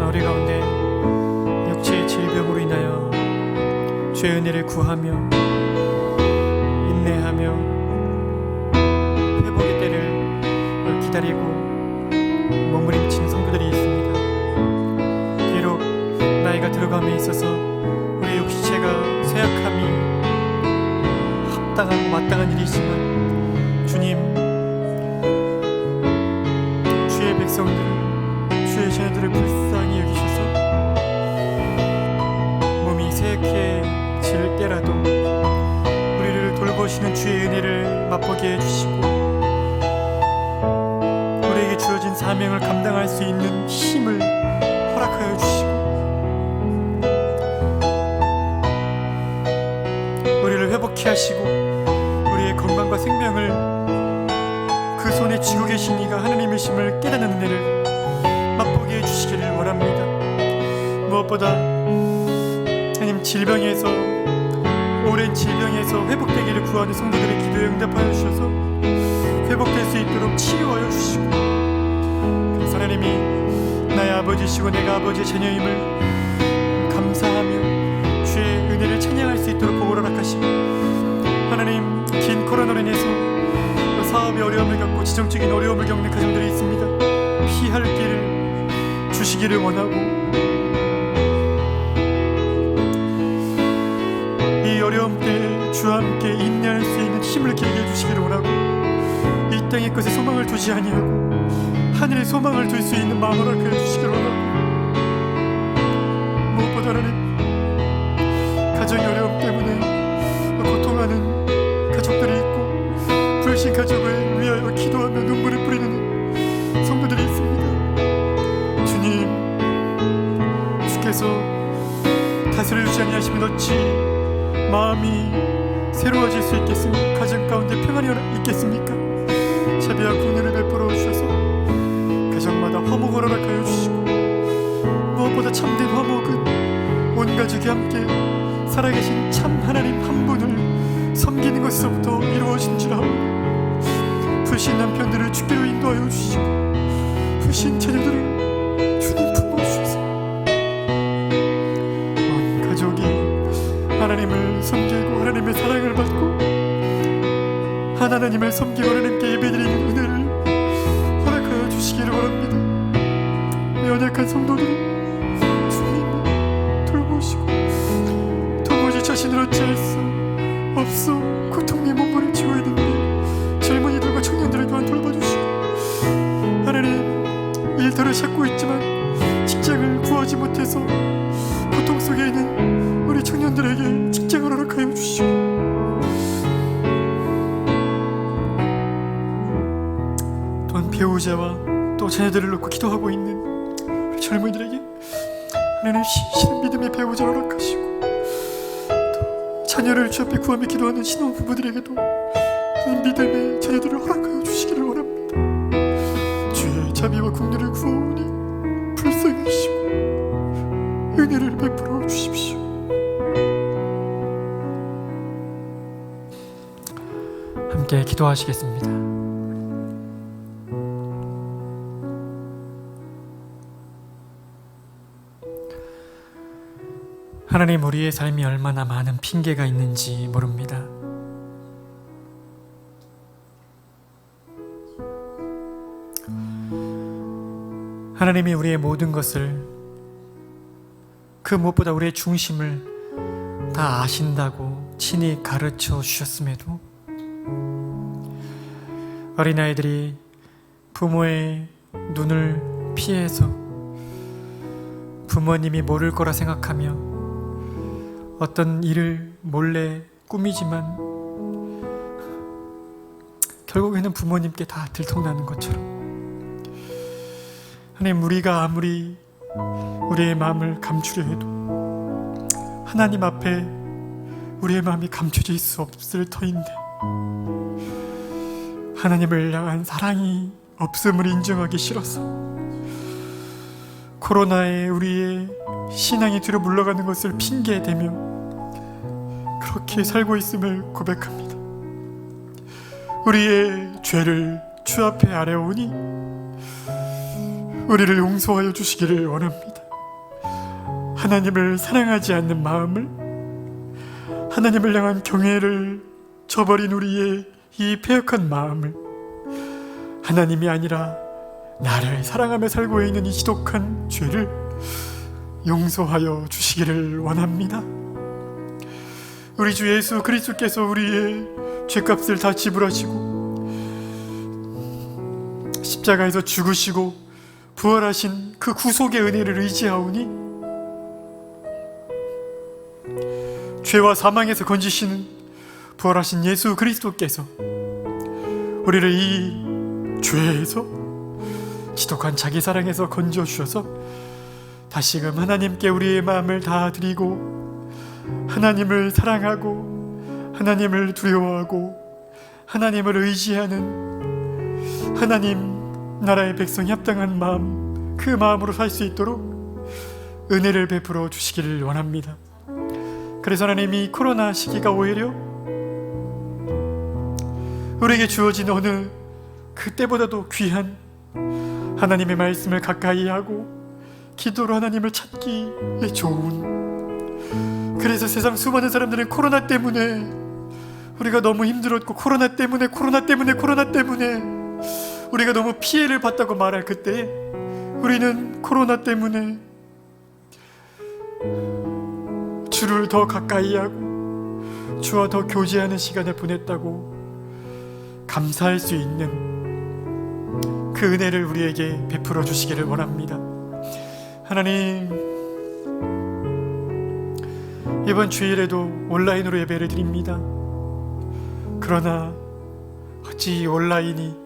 우리 가운데 육체의 질병으로 인하여 죄의 은혜를 구하며 인내하며 회복의 때를 기다리고 머무림치는 성도들이 있습니다. 비록 나이가 들어감에 있어서 우리 육체가 쇠약함이 합당하고 마땅한 일이지만, 주님, 주의 백성들을, 주의 자녀들을 불쌍히 여기셔서 몸이 쇠약해질 때라도 우리를 돌보시는 주의 은혜를 맛보게 해주시고, 우리에게 주어진 사명을 감당할 수 있는 힘을 허락하여 주시고, 우리를 회복케 하시고 우리의 건강과 생명을 그 손에 쥐고 계신 이가 하나님이심을 깨닫는 은혜를 맛보게 해주시기를 원합니다. 무엇보다 하나님, 질병에서, 오랜 질병에서 회복되기를 구하는 성도들의 기도에 응답하여 주셔서 회복될 수 있도록 치유하여 주시고, 그래서 하나님이 나의 아버지시고 내가 아버지의 자녀임을 감사하며 주의 은혜를 찬양할 수 있도록 복을 허락하시고, 하나님, 긴 코로나로 인해서 사업의 어려움을 겪고 지정적인 어려움을 겪는 가정들이 있습니다. 피할 길을 주시기를 원하고, 이 어려움 때 주와 함께 인내할 수 있는 힘을 길게 해주시기를 원하고, 이 땅의 것에 소망을 두지 아니하고 하늘에 소망을 둘 수 있는 마음을 허락해 주시기를 원하고, 무엇보다 하나님, 가정의 어려움 때문에 고통하는 가족들이 있고 불신 가족을 위하여 기도하며 눈물을 뿌리는 성도들이 있습니다. 주님, 주께서 다스려 주지 아니하시면 어찌 마음이 새로워질 수 있겠습니까? 가정 가운데 평안이 있겠습니까? 자비와 긍휼을 베풀어 주셔서 가정마다 화목을 허락하여 주시고, 무엇보다 참된 화목은 온 가족이 함께 살아계신 참 하나님 한 분을 섬기는 것에서부터 이루어진 줄 아오니, 불신 남편들을 주께로 인도하여 주시고 불신 자녀들을 주님 품어주셔서 온 가족이 하나님을 섬기고 하나님의 사랑을 받고 하나님을 섬기고 하나님께 예배드리는 은혜를 허락하여 주시기를 원합니다. 연약한 성도들을 주님이 돌보시고, 도무지 자신을 어찌할 수 없어 고통의 몸부림치고 있는데 젊은이들과 청년들을 또한 돌봐주시고, 하나님, 일터를 찾고 있지만 직장을 구하지 못해서 고통 속에 있는 우리 청년들에게 직장을 허락하여 주시고, 또한 배우자와 또 자녀들을 놓고 기도하고 있는 우리 젊은이들에게 하나님 신실한 믿음의 배우자를 허락하시고, 또 자녀를 주 앞에 구하며 기도하는 신혼부부들에게도 믿음의 자녀들을 허락하여 주시기를 원합니다. 주의 자비와 긍휼을 구하오니 불쌍히 여기시고 은혜를 베풀어 주십시오. 함께 기도하시겠습니다. 하나님, 우리의 삶이 얼마나 많은 핑계가 있는지 모릅니다. 하나님이 우리의 모든 것을, 그 무엇보다 우리의 중심을 다 아신다고 친히 가르쳐 주셨음에도 어린아이들이 부모의 눈을 피해서 부모님이 모를 거라 생각하며 어떤 일을 몰래 꾸미지만 결국에는 부모님께 다 들통나는 것처럼 하나님, 우리가 아무리 우리의 마음을 감추려 해도 하나님 앞에 우리의 마음이 감춰질 수 없을 터인데 하나님을 향한 사랑이 없음을 인정하기 싫어서 코로나에 우리의 신앙이 뒤로 물러가는 것을 핑계대며 그렇게 살고 있음을 고백합니다. 우리의 죄를 주 앞에 아뢰오니 우리를 용서하여 주시기를 원합니다. 하나님을 사랑하지 않는 마음을, 하나님을 향한 경외를 저버린 우리의 이 패역한 마음을 하나님이 아니라 나를 사랑하며 살고 있는 이 지독한 죄를 용서하여 주시기를 원합니다. 우리 주 예수 그리스도께서 우리의 죄값을 다 지불하시고 십자가에서 죽으시고 부활하신 그 구속의 은혜를 의지하오니 죄와 사망에서 건지시는 부활하신 예수 그리스도께서 우리를 이 죄에서, 지독한 자기 사랑에서 건져주셔서 다시금 하나님께 우리의 마음을 다 드리고 하나님을 사랑하고 하나님을 두려워하고 하나님을 의지하는 하나님 나라의 백성이 합당한 마음, 그 마음으로 살 수 있도록 은혜를 베풀어 주시기를 원합니다. 그래서 하나님이 코로나 시기가 오히려 우리에게 주어진 어느 그때보다도 귀한 하나님의 말씀을 가까이 하고 기도로 하나님을 찾기에 좋은, 그래서 세상 수많은 사람들은 코로나 때문에 우리가 너무 힘들었고 코로나 때문에 우리가 너무 피해를 봤다고 말할 그때 우리는 코로나 때문에 주를 더 가까이 하고 주와 더 교제하는 시간을 보냈다고 감사할 수 있는 그 은혜를 우리에게 베풀어 주시기를 원합니다. 하나님, 이번 주일에도 온라인으로 예배를 드립니다. 그러나 어찌 온라인이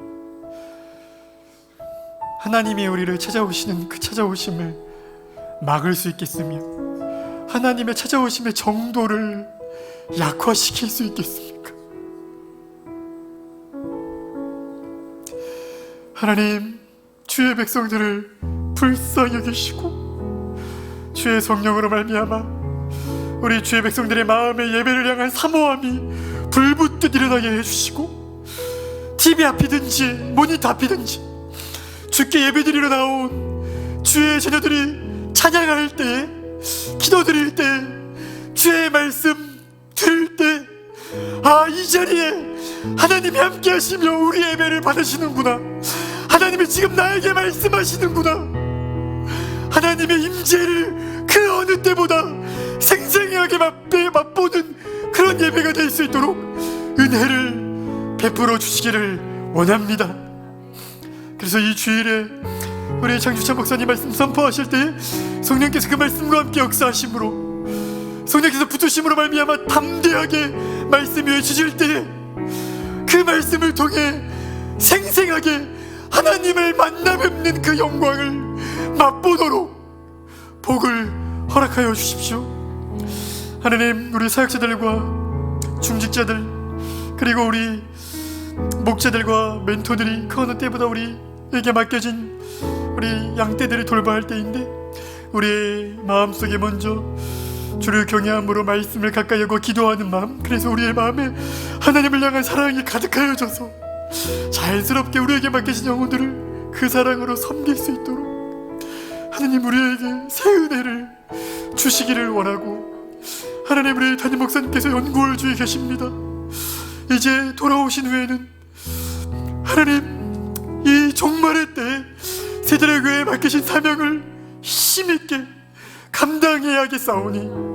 하나님이 우리를 찾아오시는 그 찾아오심을 막을 수 있겠으며 하나님의 찾아오심의 정도를 약화시킬 수 있겠습니까? 하나님, 주의 백성들을 불쌍히 여기시고 주의 성령으로 말미암아 우리 주의 백성들의 마음의 예배를 향한 사모함이 불붙듯 일어나게 해주시고 TV 앞이든지 모니터 앞이든지 주께 예배드리러 나온 주의 자녀들이 찬양할 때, 기도드릴 때, 주의 말씀 들을 때, 아, 이 자리에 하나님이 함께 하시며 우리 예배를 받으시는구나, 하나님이 지금 나에게 말씀하시는구나, 하나님의 임재를 그 어느 때보다 생생하게 맛보는 그런 예배가 될 수 있도록 은혜를 베풀어 주시기를 원합니다. 그래서 이 주일에 우리 장주찬 목사님 말씀 선포하실 때 성령께서 그 말씀과 함께 역사하심으로, 성령께서 붙으심으로 말미암아 담대하게 말씀 위에 주실 때 그 말씀을 통해 생생하게 하나님을 만나 뵙는 그 영광을 맛보도록 복을 허락하여 주십시오. 하나님, 우리 사역자들과 중직자들 그리고 우리 목자들과 멘토들이 그 어느 때보다 우리에게 맡겨진 우리 양떼들을 돌봐야 할 때인데 우리의 마음속에 먼저 주를 경외함으로 말씀을 가까이 하고 기도하는 마음, 그래서 우리의 마음에 하나님을 향한 사랑이 가득하여져서 자연스럽게 우리에게 맡겨진 영혼들을 그 사랑으로 섬길 수 있도록 하나님 우리에게 새 은혜를 주시기를 원하고, 하나님 우리 담임 목사님께서 연구월 주에 계십니다. 이제 돌아오신 후에는 하나님 이 종말의 때 세대의 교회에 맡기신 사명을 힘있게 감당해야겠사오니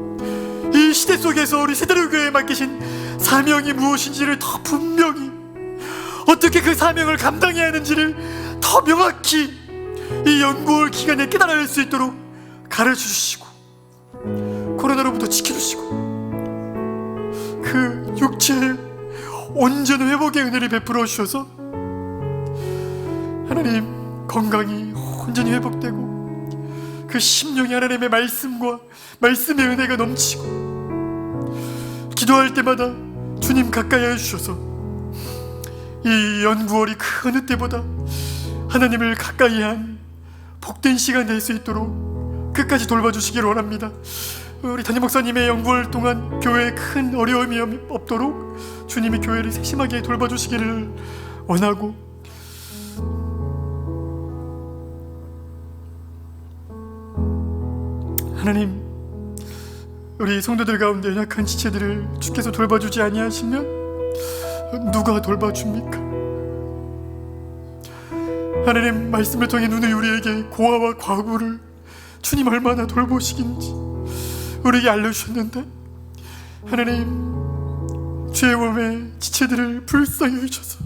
이 시대 속에서 우리 세대의 교회에 맡기신 사명이 무엇인지를 더 분명히, 어떻게 그 사명을 감당해야 하는지를 더 명확히 이 연구월 기간에 깨달을 수 있도록 가르쳐주시고 코로나로부터 지켜주시고 그 육체의 온전한 회복의 은혜를 베풀어 주셔서 하나님 건강이 온전히 회복되고 그 심령이 하나님의 말씀과 말씀의 은혜가 넘치고 기도할 때마다 주님 가까이 해주셔서 이 연구월이 그 어느 때보다 하나님을 가까이 한 복된 시간 될 수 있도록 끝까지 돌봐주시기를 원합니다. 우리 담임 목사님의 연구월 동안 교회에 큰 어려움이 없도록 주님이 교회를 세심하게 돌봐주시기를 원하고, 하나님 우리 성도들 가운데 연약한 지체들을 주께서 돌봐주지 아니하시면 누가 돌봐줍니까? 하나님 말씀을 통해 눈을 우리에게 고아와 과부를 주님 얼마나 돌보시긴지 우리에게 알려주셨는데, 하나님 죄의 몸에 지체들을 불쌍히 여기셔서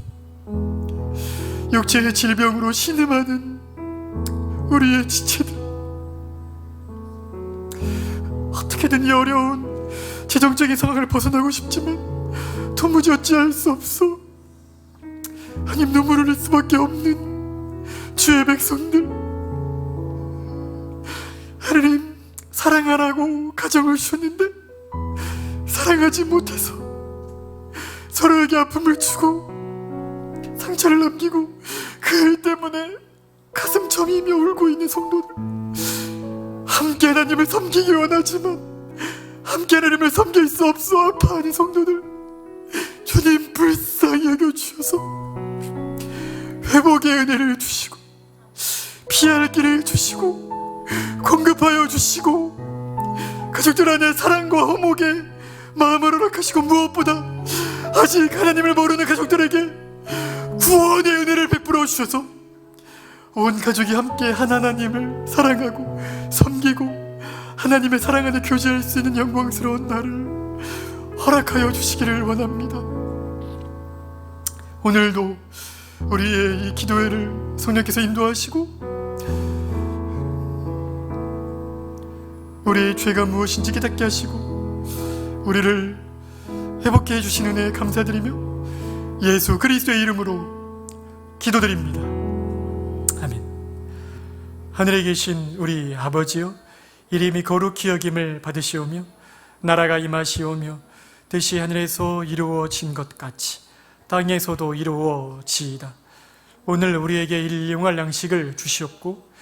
육체의 질병으로 신음하는 우리의 지체들, 어떻게든 이 어려운 재정적인 상황을 벗어나고 싶지만 도무지 어찌할 수 없어 하나님 눈물을 흘릴 수밖에 없는 주의 백성들, 하나님 사랑하라고 가정을 주셨는데 사랑하지 못해서 서로에게 아픔을 주고 상처를 남기고 그 일 때문에 가슴 저미며 울고 있는 성도들, 함께 하나님을 섬기기 원하지만 함께 하나님을 섬길 수 없어 아파하는 성도들, 주님 불쌍히 여겨주셔서 회복의 은혜를 주시고 피할 길을 주시고 공급하여 주시고 가족들 안에 사랑과 화목의 마음을 허락하시고, 무엇보다 아직 하나님을 모르는 가족들에게 구원의 은혜를 베풀어 주셔서 온 가족이 함께 하나님을 사랑하고 섬기고 하나님의 사랑 안에 교제할 수 있는 영광스러운 날을 허락하여 주시기를 원합니다. 오늘도 우리의 이 기도회를 성령께서 인도하시고 우리의 죄가 무엇인지 깨닫게 하시고 우리를 회복해 주신 은혜에 감사드리며 예수 그리스도의 이름으로 기도드립니다. 아멘. 하늘에 계신 우리 아버지여, 이름이 거룩히 여김을 받으시오며 나라가 임하시오며 뜻이 하늘에서 이루어진 것 같이 땅에서도 이루어지이다. 오늘 우리에게 일용할 양식을 주시옵고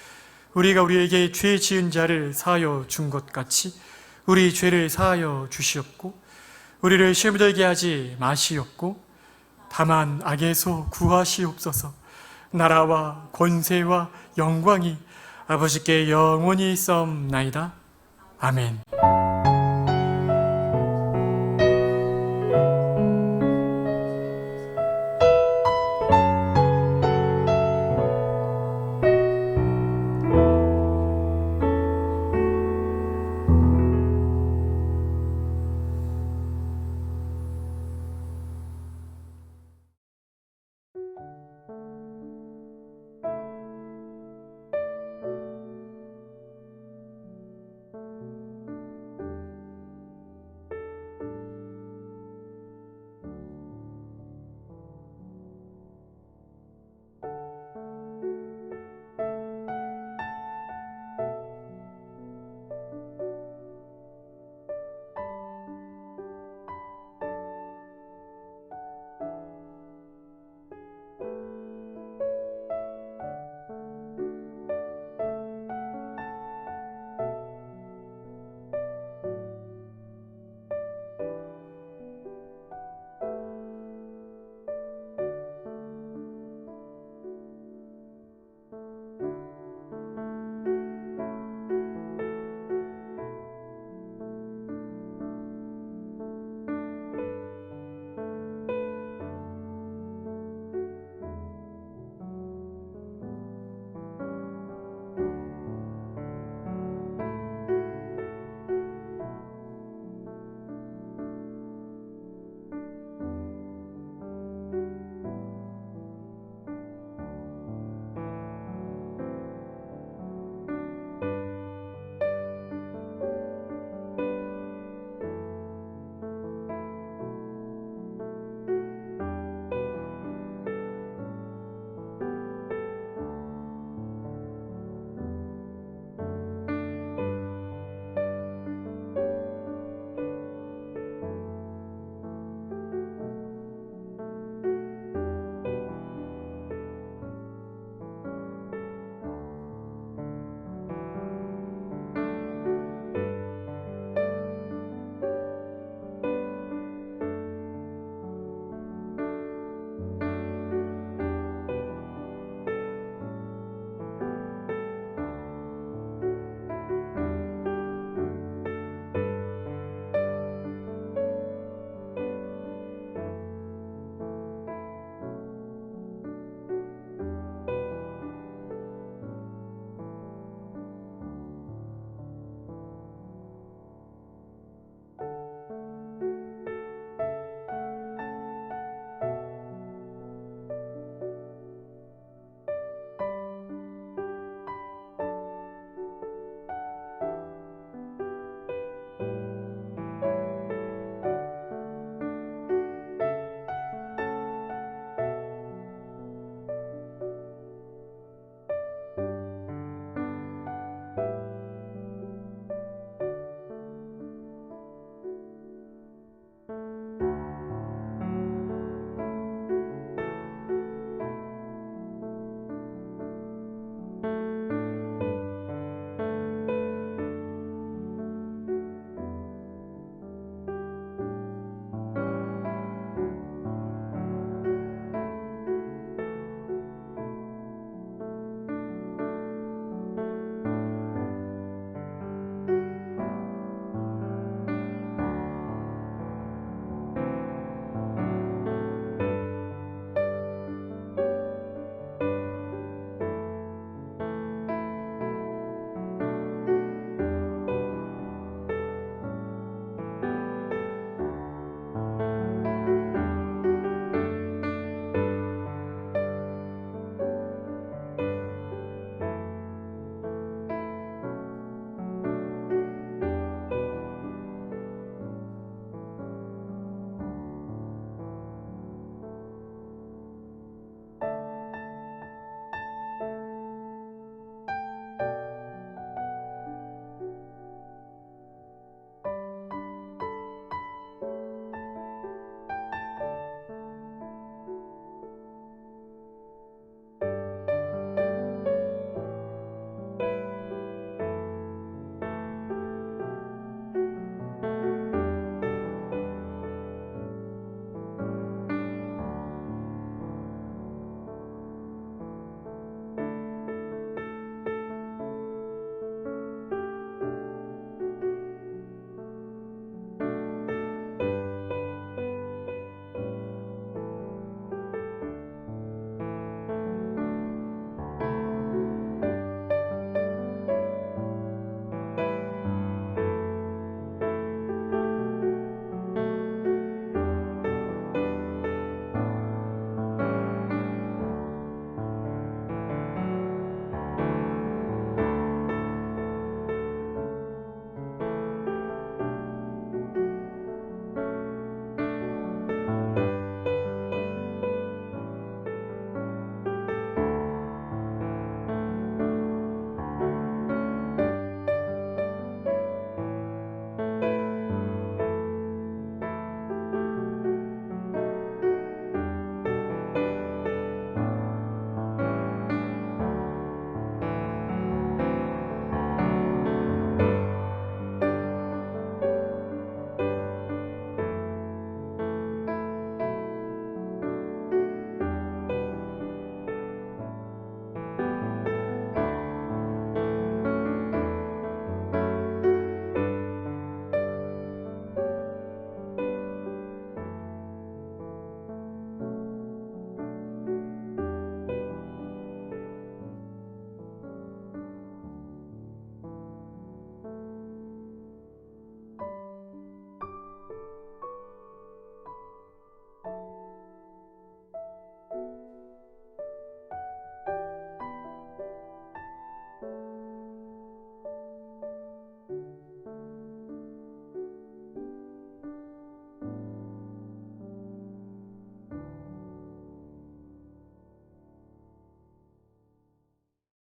우리가 우리에게 죄 지은 자를 사하여 준 것 같이 우리 죄를 사하여 주시옵고 우리를 시험에 들게 하지 마시옵고 다만 악에서 구하시옵소서. 나라와 권세와 영광이 아버지께 영원히 있사옵나이다. 아멘.